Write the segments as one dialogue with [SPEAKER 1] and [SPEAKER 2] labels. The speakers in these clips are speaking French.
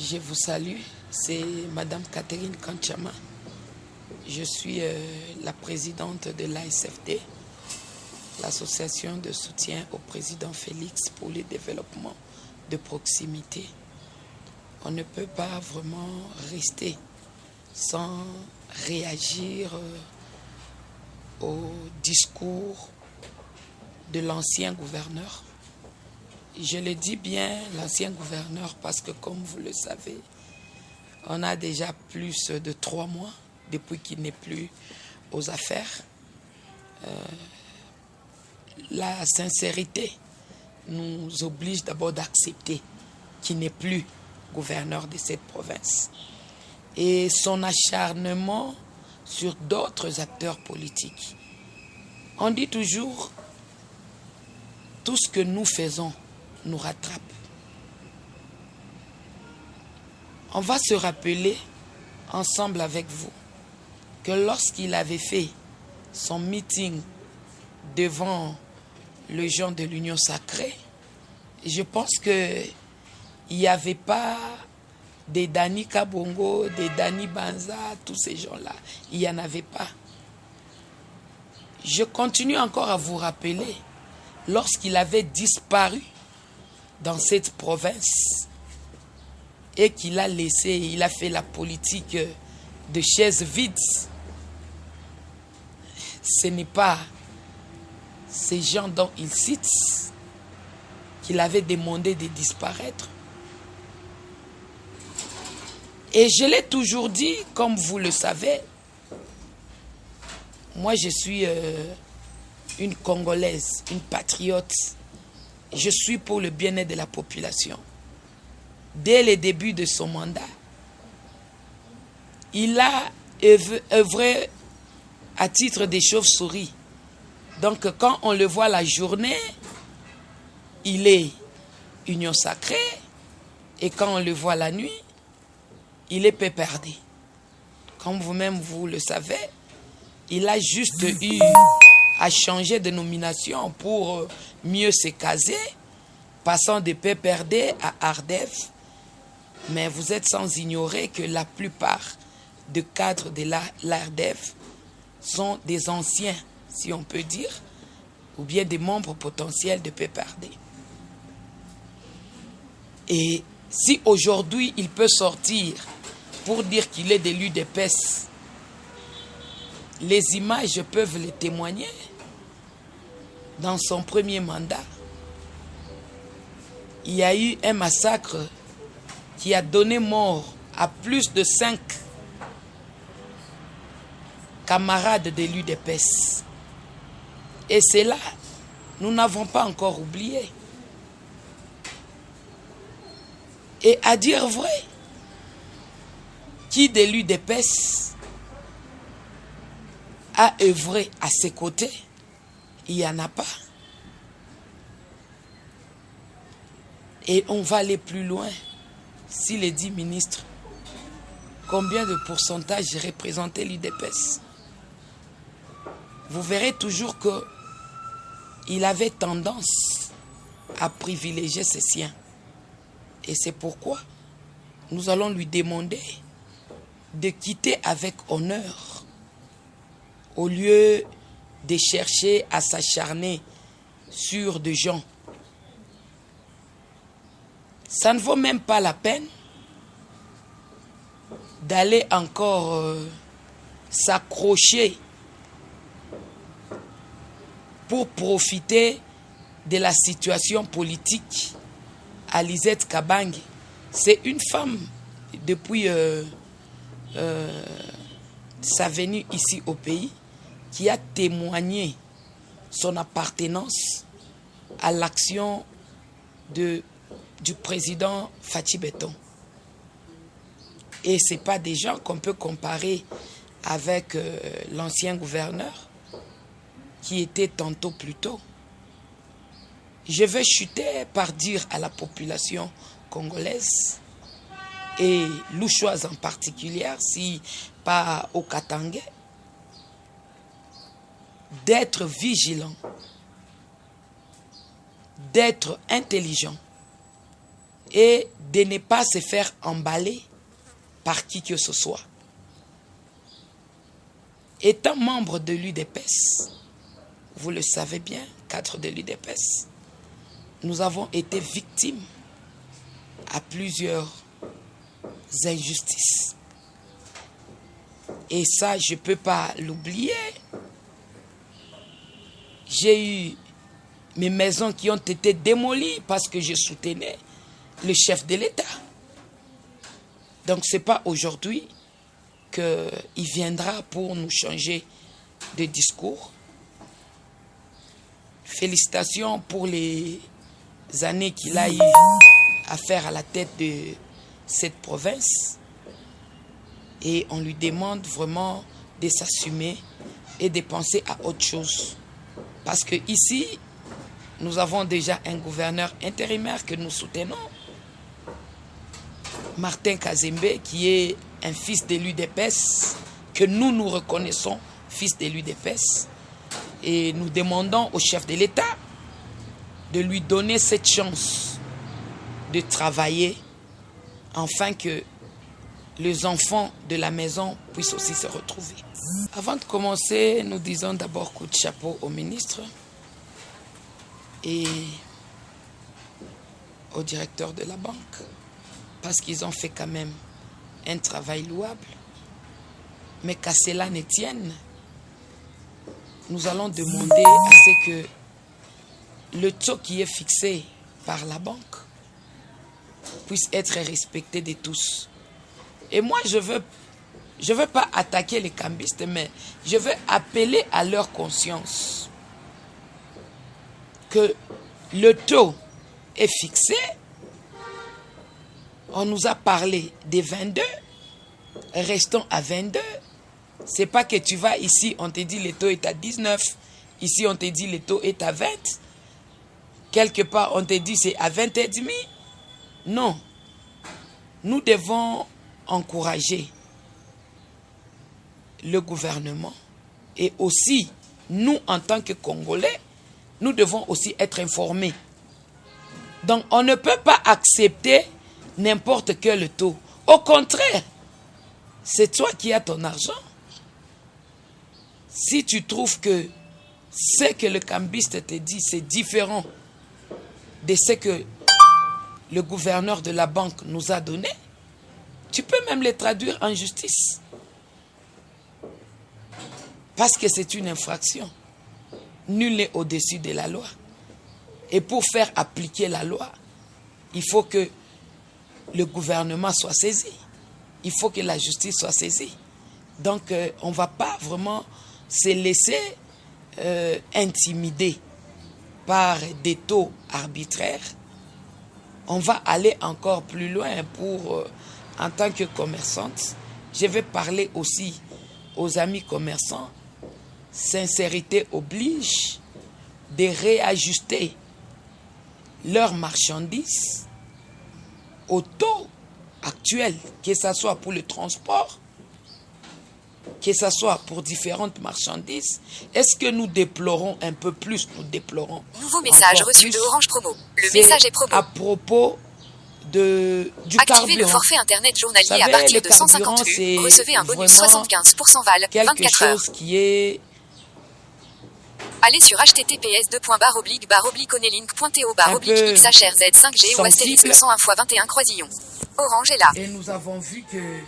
[SPEAKER 1] Je vous salue, c'est Madame Catherine Kanchama. Je suis la présidente de l'ASFD, l'association de soutien au président Félix pour le développement de proximité. On ne peut pas vraiment rester sans réagir au discours de l'ancien gouverneur. Je le dis bien, l'ancien gouverneur, parce que comme vous le savez, on a déjà plus de 3 mois depuis qu'il n'est plus aux affaires. La sincérité nous oblige d'abord d'accepter qu'il n'est plus gouverneur de cette province. Et son acharnement sur d'autres acteurs politiques. On dit toujours, tout ce que nous faisons nous rattrape. On va se rappeler ensemble avec vous que lorsqu'il avait fait son meeting devant les gens de l'Union sacrée, je pense qu'il n'y avait pas des Dani Kabongo, des Dani Banza, tous ces gens-là. Il n'y en avait pas. Je continue encore à vous rappeler, lorsqu'il avait disparu dans cette province et qu'il a laissé, il a fait la politique de chaises vides. Ce n'est pas ces gens dont il cite qu'il avait demandé de disparaître. Et je l'ai toujours dit, comme vous le savez, moi je suis une Congolaise, une patriote. Je suis pour le bien-être de la population. Dès le début de son mandat, il a œuvré à titre des chauves-souris. Donc quand on le voit la journée, il est Union sacrée. Et quand on le voit la nuit, il est Péperdé. Comme vous-même vous le savez, il a juste eu à changer de nomination pour mieux se caser, passant de Péperdé à Ardève. Mais vous êtes sans ignorer que la plupart des cadres de l'Ardève sont des anciens, si on peut dire, ou bien des membres potentiels de Péperdé. Et si aujourd'hui il peut sortir pour dire qu'il est de l'UDPS, les images peuvent le témoigner. Dans son premier mandat, il y a eu un massacre qui a donné mort à plus de 5 camarades de l'UDPS. Et c'est là, nous n'avons pas encore oublié. Et à dire vrai, qui de l'UDPS a œuvré à ses côtés? Il n'y en a pas. Et on va aller plus loin. Si les 10 ministres, combien de pourcentage représentaient l'UDPS? Vous verrez toujours qu'il avait tendance à privilégier ses siens. Et c'est pourquoi nous allons lui demander de quitter avec honneur au lieu de chercher à s'acharner sur des gens. Ça ne vaut même pas la peine d'aller encore s'accrocher pour profiter de la situation politique à Lisette Kabange. C'est une femme, depuis sa venue ici au pays, qui a témoigné son appartenance à l'action du président Fathi Beton. Et ce n'est pas des gens qu'on peut comparer avec l'ancien gouverneur qui était tantôt plus tôt. Je vais chuter par dire à la population congolaise et louchoise en particulier, si pas au Katangais, d'être vigilant, d'être intelligent et de ne pas se faire emballer par qui que ce soit. Étant membre de l'UDPS, vous le savez bien, cadre de l'UDPS, nous avons été victimes à plusieurs injustices. Et ça, je ne peux pas l'oublier. J'ai eu mes maisons qui ont été démolies parce que je soutenais le chef de l'État. Donc, ce n'est pas aujourd'hui qu'il viendra pour nous changer de discours. Félicitations pour les années qu'il a eu à faire à la tête de cette province. Et on lui demande vraiment de s'assumer et de penser à autre chose. Parce que ici, nous avons déjà un gouverneur intérimaire que nous soutenons, Martin Kazembe, qui est un fils de l'UDPS, que nous reconnaissons fils de l'UDPS. Et nous demandons au chef de l'État de lui donner cette chance de travailler afin que les enfants de la maison puissent aussi se retrouver. Avant de commencer, nous disons d'abord coup de chapeau au ministre et au directeur de la banque, parce qu'ils ont fait quand même un travail louable. Mais qu'à cela ne tienne, nous allons demander à ce que le taux qui est fixé par la banque puisse être respecté de tous. Et moi, je veux pas attaquer les cambistes, mais je veux appeler à leur conscience que le taux est fixé. On nous a parlé des 22, restons à 22. C'est pas que tu vas ici, on te dit le taux est à 19, ici on te dit le taux est à 20, quelque part on te dit c'est à 20 et demi. Non, nous devons encourager le gouvernement et aussi nous en tant que Congolais, nous devons aussi être informés. Donc on ne peut pas accepter n'importe quel taux. Au contraire, c'est toi qui as ton argent. Si tu trouves que ce que le cambiste te dit, c'est différent de ce que le gouverneur de la banque nous a donné, tu peux même les traduire en justice. Parce que c'est une infraction. Nul n'est au-dessus de la loi. Et pour faire appliquer la loi, il faut que le gouvernement soit saisi. Il faut que la justice soit saisie. Donc, on ne va pas vraiment se laisser intimider par des taux arbitraires. On va aller encore plus loin pour, en tant que commerçante, je vais parler aussi aux amis commerçants. Sincérité oblige de réajuster leurs marchandises au taux actuel, que ce soit pour le transport, que ce soit pour différentes marchandises. Est-ce que nous déplorons un peu plus? Nous déplorons.
[SPEAKER 2] Nouveau message reçu de Orange Promo. Le message est promo.
[SPEAKER 1] À propos du carburant.
[SPEAKER 2] Activez le forfait internet journalier à partir de 150 U. Recevez un bonus 75% val, 24 heures.
[SPEAKER 1] Quelque chose qui est...
[SPEAKER 2] Allez sur https://onelink.to/xhrz5g ou astérisque 101x21 croisillon. Orange est là.
[SPEAKER 1] Et nous avons vu que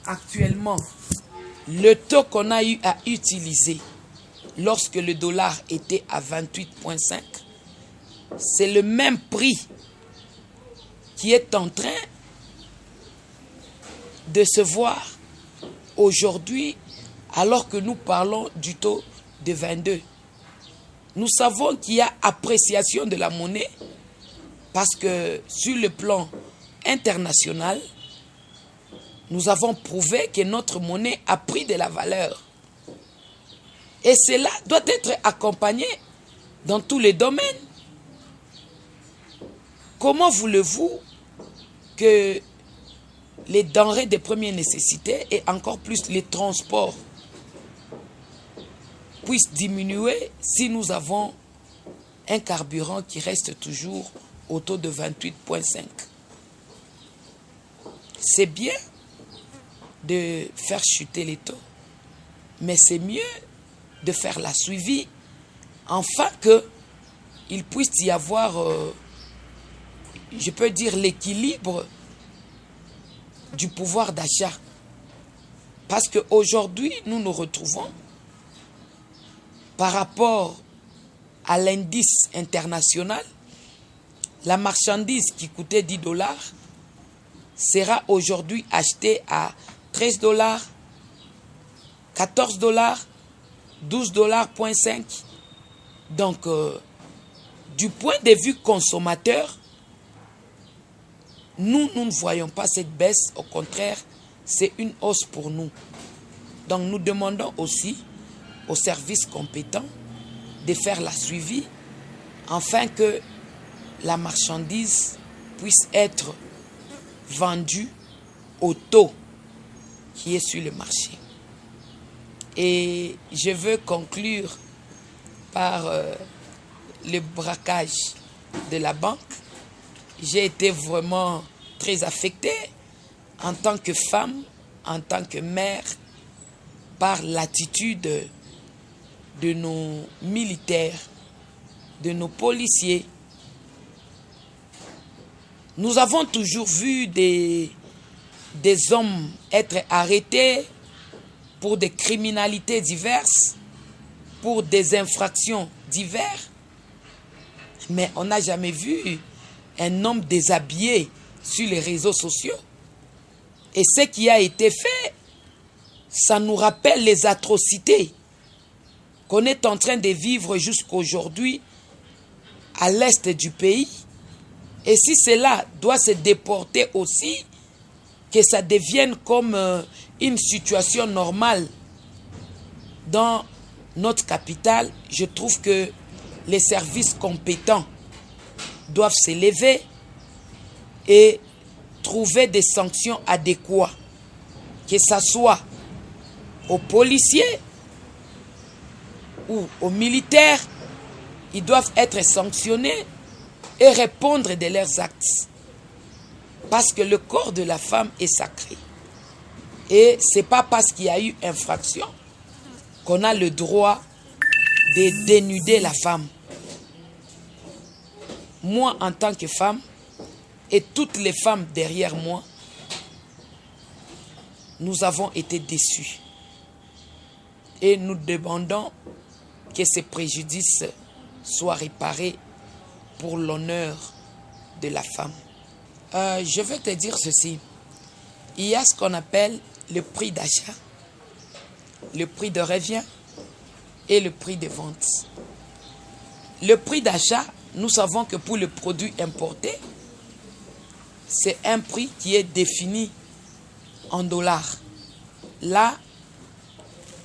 [SPEAKER 1] actuellement, le taux qu'on a eu à utiliser lorsque le dollar était à 28,5, c'est le même prix qui est en train de se voir aujourd'hui alors que nous parlons du taux de 22. Nous savons qu'il y a appréciation de la monnaie parce que sur le plan international, nous avons prouvé que notre monnaie a pris de la valeur. Et cela doit être accompagné dans tous les domaines. Comment voulez-vous que les denrées de première nécessité et encore plus les transports puissent diminuer si nous avons un carburant qui reste toujours au taux de 28,5. C'est bien de faire chuter les taux, mais c'est mieux de faire la suivi afin qu'il puisse y avoir, je peux dire, l'équilibre du pouvoir d'achat. Parce qu'aujourd'hui, nous nous retrouvons par rapport à l'indice international, la marchandise qui coûtait $10 sera aujourd'hui achetée à $13, $14, $12,5. Donc, du point de vue consommateur, nous ne voyons pas cette baisse. Au contraire, c'est une hausse pour nous. Donc, nous demandons aussi aux services compétents de faire la suivi afin que la marchandise puisse être vendue au taux qui est sur le marché. Et je veux conclure par le braquage de la banque. J'ai été vraiment très affectée en tant que femme, en tant que mère, par l'attitude de nos militaires, de nos policiers. Nous avons toujours vu des hommes être arrêtés pour des criminalités diverses, pour des infractions diverses, mais on n'a jamais vu un homme déshabillé sur les réseaux sociaux. Et ce qui a été fait, ça nous rappelle les atrocités qu'on est en train de vivre jusqu'aujourd'hui à l'est du pays. Et si cela doit se déporter aussi, que ça devienne comme une situation normale dans notre capitale, je trouve que les services compétents doivent s'élever et trouver des sanctions adéquates, que ce soit aux policiers ou aux militaires. Ils doivent être sanctionnés et répondre de leurs actes. Parce que le corps de la femme est sacré. Et ce n'est pas parce qu'il y a eu infraction qu'on a le droit de dénuder la femme. Moi, en tant que femme, et toutes les femmes derrière moi, nous avons été déçus. Et nous demandons que ces préjudices soient réparés pour l'honneur de la femme. Je vais te dire ceci. Il y a ce qu'on appelle le prix d'achat, le prix de revient et le prix de vente. Le prix d'achat, nous savons que pour le produit importé, c'est un prix qui est défini en dollars. Là,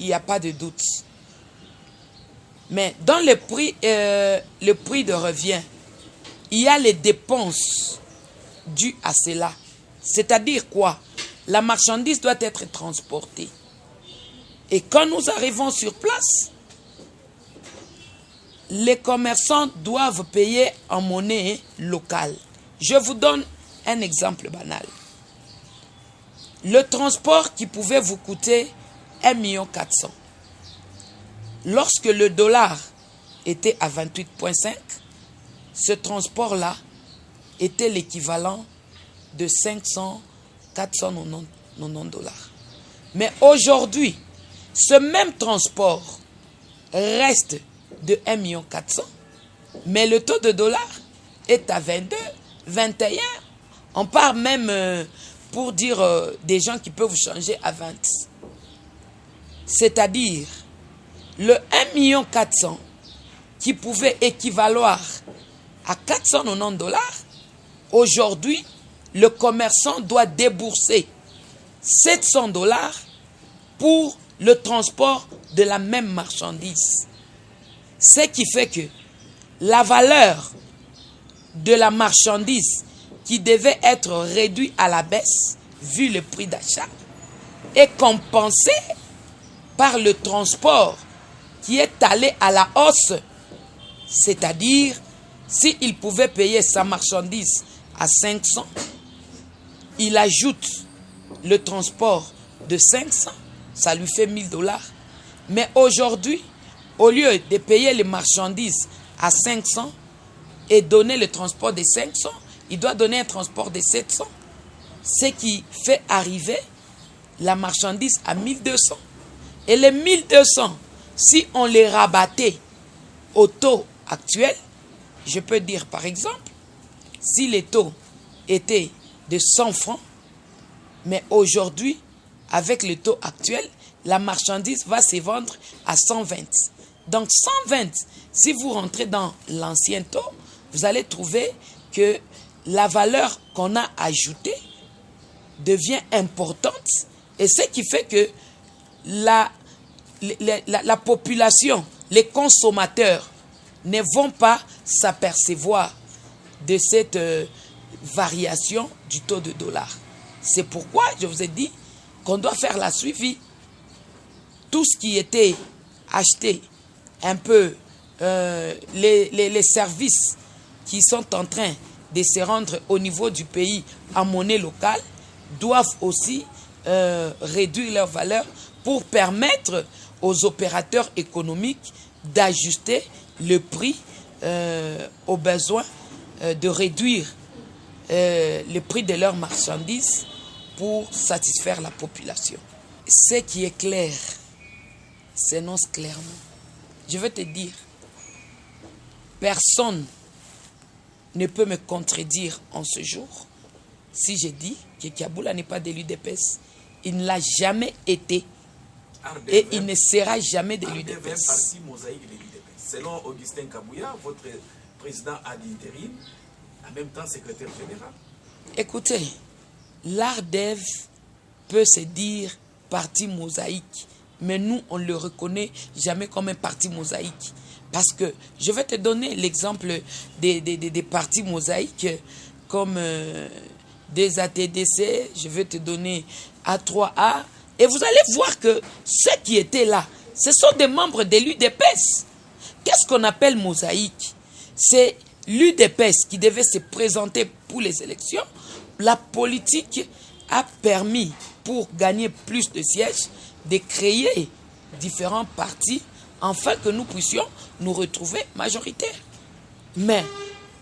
[SPEAKER 1] il n'y a pas de doute. Mais dans le prix de revient, il y a les dépenses dues à cela. C'est-à-dire quoi? La marchandise doit être transportée. Et quand nous arrivons sur place, les commerçants doivent payer en monnaie locale. Je vous donne un exemple banal. Le transport qui pouvait vous coûter 1,4 million. Lorsque le dollar était à 28,5, ce transport-là était l'équivalent de 490 dollars. Mais aujourd'hui, ce même transport reste de 1,4 million, mais le taux de dollar est à 22, 21. On part même pour dire des gens qui peuvent changer à 20. C'est-à-dire, le 1,4 million qui pouvait équivaloir à 490 dollars, aujourd'hui, le commerçant doit débourser 700 dollars pour le transport de la même marchandise. Ce qui fait que la valeur de la marchandise qui devait être réduite à la baisse, vu le prix d'achat, est compensée par le transport qui est allé à la hausse. C'est-à-dire, S'il pouvait payer sa marchandise à 500, il ajoute le transport de 500, ça lui fait $1000. Mais aujourd'hui, au lieu de payer les marchandises à 500 et donner le transport de 500, il doit donner un transport de 700. Ce qui fait arriver la marchandise à 1200. Et les 1200, si on les rabattait au taux actuel, je peux dire par exemple, si les taux étaient de 100 francs, mais aujourd'hui, avec le taux actuel, la marchandise va se vendre à 120. Donc 120, si vous rentrez dans l'ancien taux, vous allez trouver que la valeur qu'on a ajoutée devient importante, et ce qui fait que la population, les consommateurs ne vont pas s'apercevoir de cette variation du taux de dollar. C'est pourquoi je vous ai dit qu'on doit faire la suivi. Tout ce qui était acheté, un peu les services qui sont en train de se rendre au niveau du pays en monnaie locale, doivent aussi réduire leur valeur pour permettre aux opérateurs économiques d'ajuster le prix aux besoins de réduire le prix de leurs marchandises pour satisfaire la population. Ce qui est clair s'énonce clairement. Je veux te dire, personne ne peut me contredire en ce jour si je dis que Kiaboula n'est pas de l'UDPS. Il ne l'a jamais été et il ne sera jamais de l'UDPS.
[SPEAKER 3] Parti mosaïque de l'UDPS. Selon Augustin Kabouya, votre président ad intérim, en même temps secrétaire général.
[SPEAKER 1] Écoutez, l'ARDEV peut se dire parti mosaïque, mais nous, on ne le reconnaît jamais comme un parti mosaïque. Parce que je vais te donner l'exemple des partis mosaïques comme des ATDC, je vais te donner A3A, et vous allez voir que ceux qui étaient là, ce sont des membres de l'UDPS. Qu'est-ce qu'on appelle mosaïque? C'est l'UDPS qui devait se présenter pour les élections. La politique a permis, pour gagner plus de sièges, de créer différents partis afin que nous puissions nous retrouver majoritaires. Mais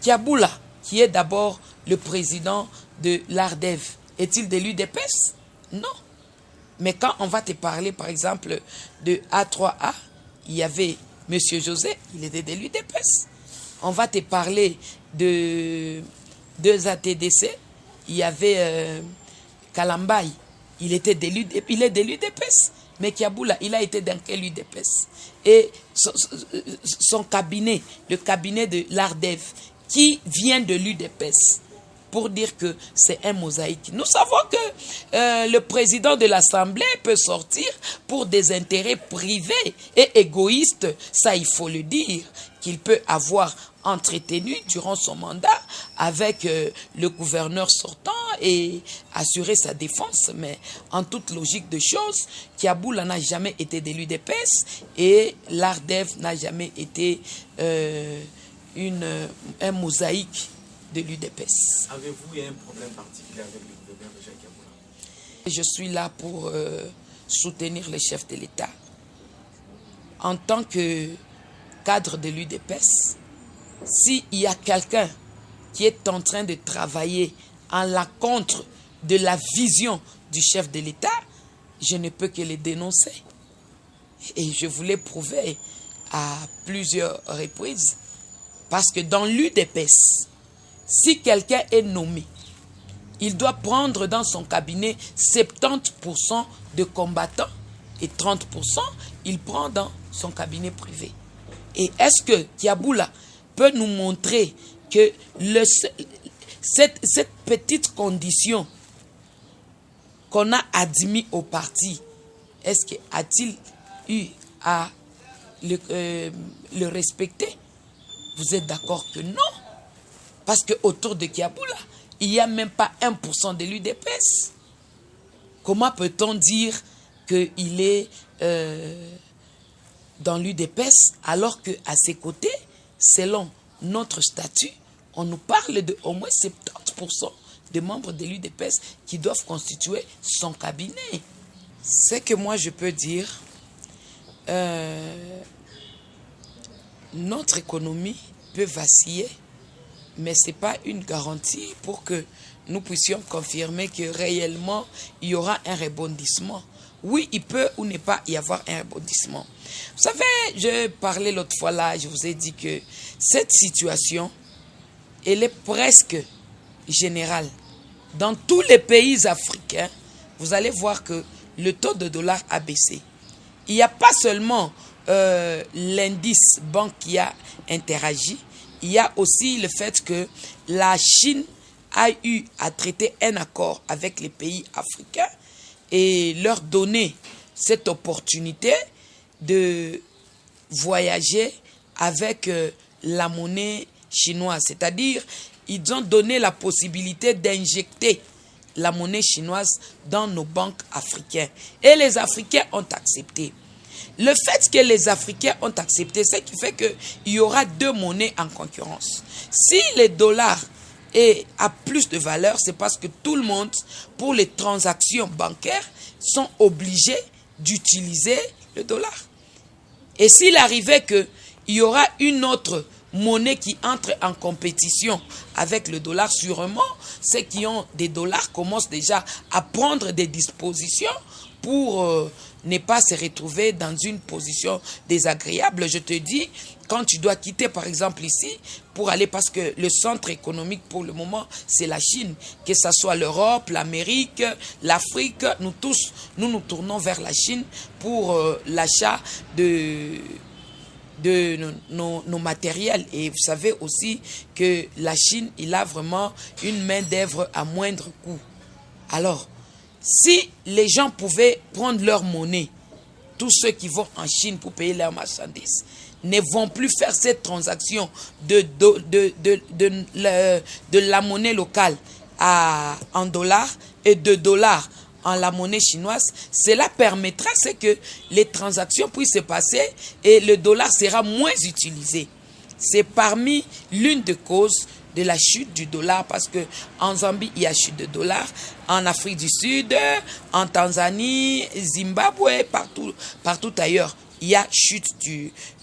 [SPEAKER 1] Kiaboula, qui est d'abord le président de l'ARDEV, est-il de l'UDPS? Non. Mais quand on va te parler, par exemple, de A3A, il y avait M. José, il était de l'UDPS. On va te parler de 2ATDC, il y avait Kalambay, il est de l'UDPS. Mais Kiaboula, il a été dans quel UDPS? Et son cabinet, le cabinet de l'ARDEV, qui vient de l'UDPS, pour dire que c'est un mosaïque. Nous savons que le président de l'Assemblée peut sortir pour des intérêts privés et égoïstes, ça il faut le dire, qu'il peut avoir entretenu durant son mandat avec le gouverneur sortant et assurer sa défense. Mais en toute logique de choses, Kiaboula n'a jamais été de l'UDPS et l'ARDEV n'a jamais été un mosaïque de l'UDPS.
[SPEAKER 3] Avez-vous un problème particulier avec le gouverneur de Jacques Kiaboula?
[SPEAKER 1] Je suis là pour soutenir le chef de l'État. En tant que cadre de l'UDPS, s'il y a quelqu'un qui est en train de travailler en l'encontre de la vision du chef de l'État, je ne peux que le dénoncer. Et je vous l'ai prouvé à plusieurs reprises. Parce que dans l'UDPS, si quelqu'un est nommé, il doit prendre dans son cabinet 70% de combattants et 30%, il prend dans son cabinet privé. Et est-ce que Kiaboula peut nous montrer que cette petite condition qu'on a admis au parti, est-ce qu'a-t-il eu à le respecter? Vous êtes d'accord que non? Parce qu'autour de Kiaboula, il n'y a même pas 1% de l'UDPS. Comment peut-on dire qu'il est dans l'UDPS alors qu'à ses côtés, selon notre statut, on nous parle de au moins 70% de membres de l'UDPS qui doivent constituer son cabinet. Ce que moi je peux dire, notre économie peut vaciller, mais ce n'est pas une garantie pour que nous puissions confirmer que réellement il y aura un rebondissement. Oui, il peut ou ne pas y avoir un rebondissement. Vous savez, je parlais l'autre fois là, je vous ai dit que cette situation, elle est presque générale. Dans tous les pays africains, vous allez voir que le taux de dollar a baissé. Il n'y a pas seulement l'indice banque qui a interagi, il y a aussi le fait que la Chine a eu à traiter un accord avec les pays africains et leur donner cette opportunité de voyager avec la monnaie chinoise. C'est-à-dire, ils ont donné la possibilité d'injecter la monnaie chinoise dans nos banques africaines. Et les Africains ont accepté. Le fait que les Africains ont accepté, c'est qui fait qu'il y aura deux monnaies en concurrence. Si le dollar a plus de valeur, c'est parce que tout le monde, pour les transactions bancaires, sont obligés d'utiliser le dollar. Et s'il arrivait qu'il y aura une autre monnaie qui entre en compétition avec le dollar, sûrement, ceux qui ont des dollars commencent déjà à prendre des dispositions pour ne pas se retrouver dans une position désagréable. Je te dis, quand tu dois quitter, par exemple, ici, pour aller, parce que le centre économique pour le moment, c'est la Chine, que ce soit l'Europe, l'Amérique, l'Afrique, nous tous, nous tournons vers la Chine pour l'achat de nos matériels. Et vous savez aussi que la Chine, il a vraiment une main d'œuvre à moindre coût. Alors, si les gens pouvaient prendre leur monnaie, tous ceux qui vont en Chine pour payer leurs marchandises, ne vont plus faire cette transaction de la monnaie locale en dollars et de dollars en la monnaie chinoise, cela permettra que les transactions puissent se passer et le dollar sera moins utilisé. C'est parmi l'une des causes de la chute du dollar, parce que en Zambie, il y a chute de dollar, en Afrique du Sud, en Tanzanie, Zimbabwe, partout ailleurs, il y a chute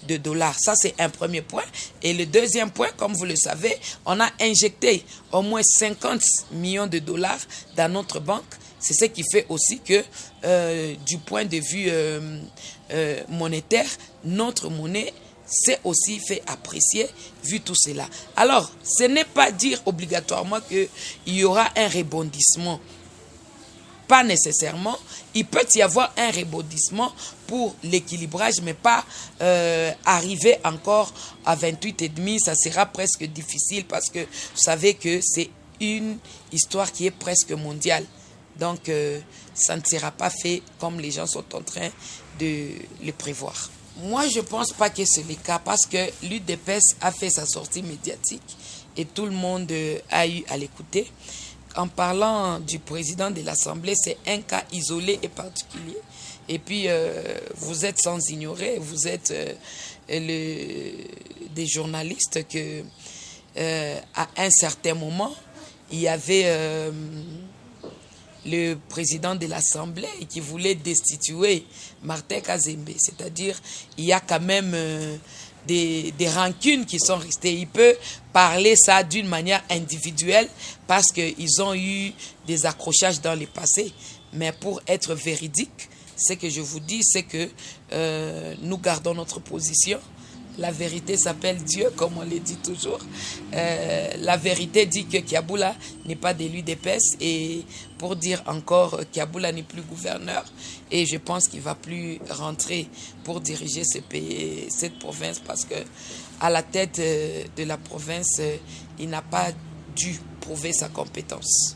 [SPEAKER 1] de dollar. Ça, c'est un premier point. Et le deuxième point, comme vous le savez, on a injecté au moins 50 millions de dollars dans notre banque. C'est ce qui fait aussi que, du point de vue monétaire, notre monnaie s'est aussi fait apprécier vu tout cela. Alors, ce n'est pas dire obligatoirement qu'il y aura un rebondissement. Pas nécessairement. Il peut y avoir un rebondissement pour l'équilibrage, mais pas arriver encore à 28,5. Ça sera presque difficile parce que vous savez que c'est une histoire qui est presque mondiale. Donc, ça ne sera pas fait comme les gens sont en train de le prévoir. Moi, je ne pense pas que c'est le cas parce que l'UDPS a fait sa sortie médiatique et tout le monde a eu à l'écouter. En parlant du président de l'Assemblée, c'est un cas isolé et particulier. Et puis, vous êtes sans ignorer, vous êtes des journalistes que, à un certain moment, il y avait le président de l'Assemblée qui voulait destituer Martin Kazembe. C'est-à-dire, il y a quand même des rancunes qui sont restées. Il peut parler ça d'une manière individuelle parce qu'ils ont eu des accrochages dans le passé. Mais pour être véridique, ce que je vous dis, c'est que nous gardons notre position. La vérité s'appelle Dieu, comme on le dit toujours. La vérité dit que Kiaboula n'est pas de l'UDPS. Et pour dire encore, Kiaboula n'est plus gouverneur. Et je pense qu'il ne va plus rentrer pour diriger ce pays, cette province. Parce que à la tête de la province, il n'a pas dû prouver sa compétence.